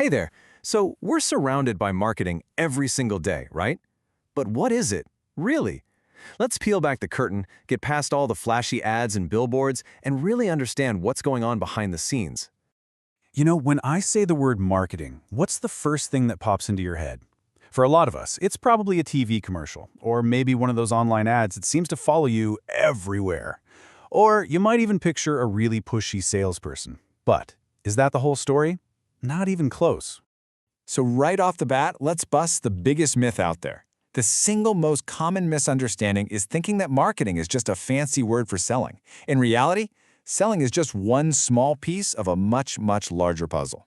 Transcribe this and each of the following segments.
Hey there. So we're surrounded by marketing every single day, right? But what is it, really? Let's peel back the curtain, get past all the flashy ads and billboards, and really understand what's going on behind the scenes. When I say the word marketing, what's the first thing that pops into your head? For a lot of us, it's probably a TV commercial, or maybe one of those online ads that seems to follow you everywhere. Or you might even picture a really pushy salesperson. But is that the whole story? Not even close. So right off the bat, let's bust the biggest myth out there. The single most common misunderstanding is thinking that marketing is just a fancy word for selling. In reality, selling is just one small piece of a much, much larger puzzle.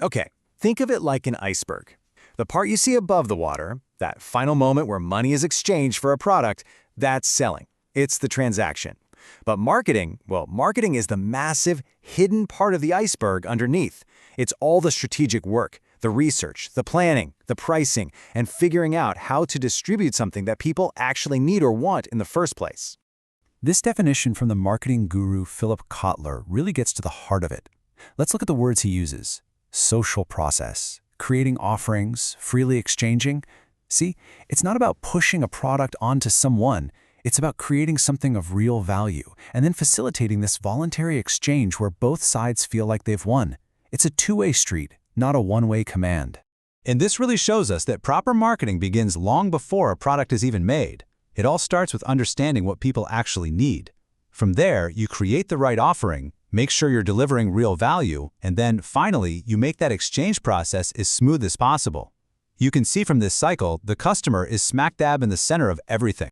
Okay, think of it like an iceberg. The part you see above the water, that final moment where money is exchanged for a product, that's selling. It's the transaction. But marketing, well, marketing is the massive, hidden part of the iceberg underneath. It's all the strategic work, the research, the planning, the pricing, and figuring out how to distribute something that people actually need or want in the first place. This definition from the marketing guru Philip Kotler really gets to the heart of it. Let's look at the words he uses. Social process, creating offerings, freely exchanging. See, it's not about pushing a product onto someone. It's about creating something of real value and then facilitating this voluntary exchange where both sides feel like they've won. It's a two-way street, not a one-way command. And this really shows us that proper marketing begins long before a product is even made. It all starts with understanding what people actually need. From there, you create the right offering, make sure you're delivering real value, and then, finally, you make that exchange process as smooth as possible. You can see from this cycle, the customer is smack dab in the center of everything.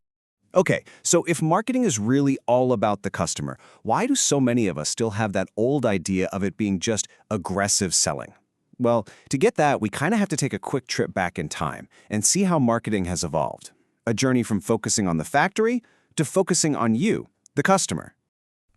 Okay, so if marketing is really all about the customer, why do so many of us still have that old idea of it being just aggressive selling? Well, to get that, we kind of have to take a quick trip back in time and see how marketing has evolved. A journey from focusing on the factory to focusing on you, the customer.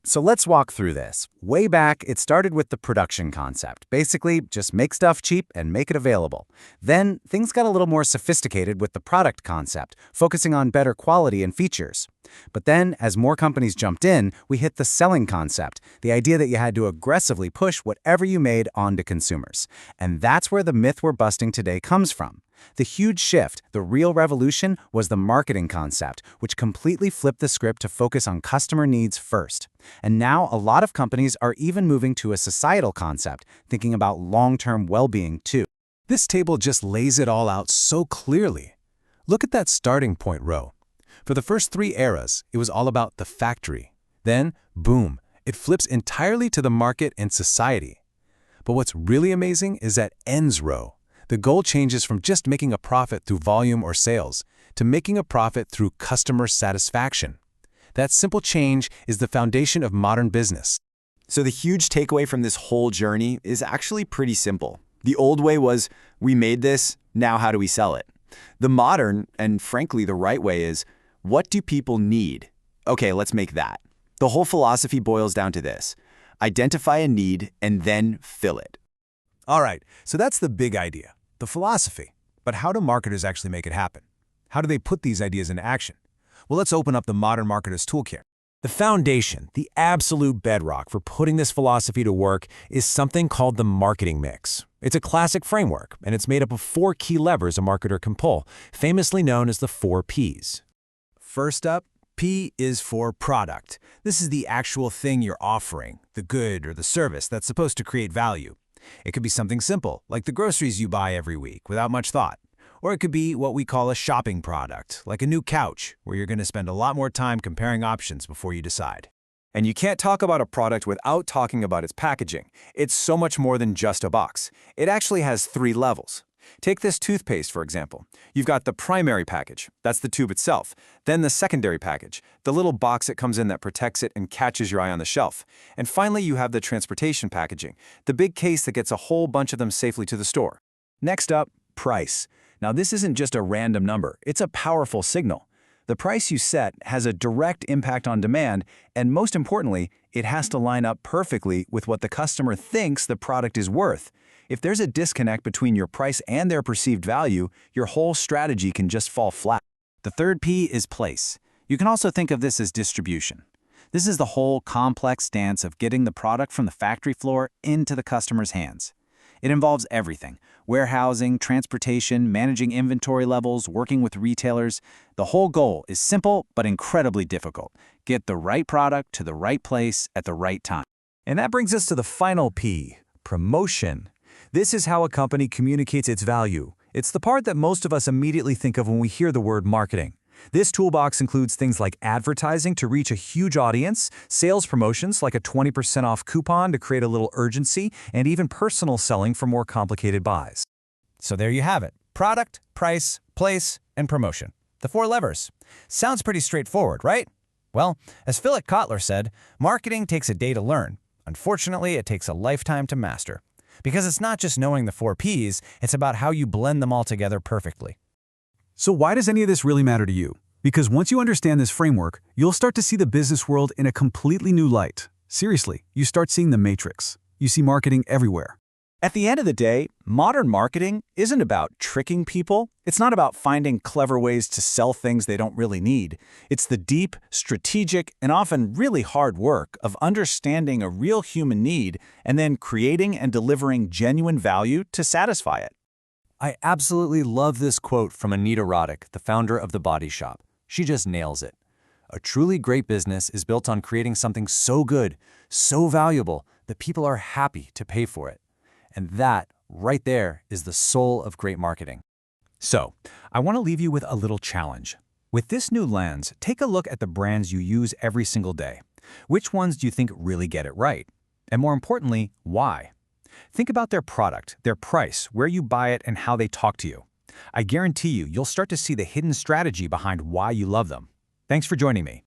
So let's walk through this. Way back, it started with the production concept. Basically, just make stuff cheap and make it available. Then, things got a little more sophisticated with the product concept, focusing on better quality and features. But then, as more companies jumped in, we hit the selling concept, the idea that you had to aggressively push whatever you made onto consumers. And that's where the myth we're busting today comes from. The huge shift, the real revolution, was the marketing concept, which completely flipped the script to focus on customer needs first. And now a lot of companies are even moving to a societal concept, thinking about long-term well-being too. This table just lays it all out so clearly. Look at that starting point row. For the first three eras, it was all about the factory. Then, boom, it flips entirely to the market and society. But what's really amazing is that ends row. The goal changes from just making a profit through volume or sales to making a profit through customer satisfaction. That simple change is the foundation of modern business. So the huge takeaway from this whole journey is actually pretty simple. The old way was, we made this, now how do we sell it? The modern, and frankly the right way is, what do people need? Okay, let's make that. The whole philosophy boils down to this. Identify a need and then fill it. All right, so that's the big idea, the philosophy. But how do marketers actually make it happen? How do they put these ideas into action? Well, let's open up the Modern Marketer's Toolkit. The foundation, the absolute bedrock for putting this philosophy to work is something called the marketing mix. It's a classic framework, and it's made up of 4 key levers a marketer can pull, famously known as the 4 Ps. First up, P is for product. This is the actual thing you're offering, the good or the service that's supposed to create value. It could be something simple, like the groceries you buy every week without much thought. Or it could be what we call a shopping product, like a new couch, where you're going to spend a lot more time comparing options before you decide. And you can't talk about a product without talking about its packaging. It's so much more than just a box. It actually has 3 levels. Take this toothpaste, for example. You've got the primary package, that's the tube itself. Then the secondary package, the little box it comes in that protects it and catches your eye on the shelf. And finally, you have the transportation packaging, the big case that gets a whole bunch of them safely to the store. Next up, price. Now this isn't just a random number, it's a powerful signal. The price you set has a direct impact on demand, and most importantly, it has to line up perfectly with what the customer thinks the product is worth. If there's a disconnect between your price and their perceived value, your whole strategy can just fall flat. The third P is place. You can also think of this as distribution. This is the whole complex dance of getting the product from the factory floor into the customer's hands. It involves everything: warehousing, transportation, managing inventory levels, working with retailers. The whole goal is simple but incredibly difficult. Get the right product to the right place at the right time. And that brings us to the final P, promotion. This is how a company communicates its value. It's the part that most of us immediately think of when we hear the word marketing. This toolbox includes things like advertising to reach a huge audience, sales promotions like a 20% off coupon to create a little urgency, and even personal selling for more complicated buys. So there you have it: product, price, place, and promotion. The 4 levers. Sounds pretty straightforward, right? Well, as Philip Kotler said, marketing takes a day to learn. Unfortunately, it takes a lifetime to master. Because it's not just knowing the 4 Ps, it's about how you blend them all together perfectly. So why does any of this really matter to you? Because once you understand this framework, you'll start to see the business world in a completely new light. Seriously, you start seeing the matrix. You see marketing everywhere. At the end of the day, modern marketing isn't about tricking people. It's not about finding clever ways to sell things they don't really need. It's the deep, strategic, and often really hard work of understanding a real human need and then creating and delivering genuine value to satisfy it. I absolutely love this quote from Anita Roddick, the founder of The Body Shop. She just nails it. A truly great business is built on creating something so good, so valuable, that people are happy to pay for it. And that, right there, is the soul of great marketing. So, I want to leave you with a little challenge. With this new lens, take a look at the brands you use every single day. Which ones do you think really get it right? And more importantly, why? Think about their product, their price, where you buy it, and how they talk to you. I guarantee you'll start to see the hidden strategy behind why you love them. Thanks for joining me.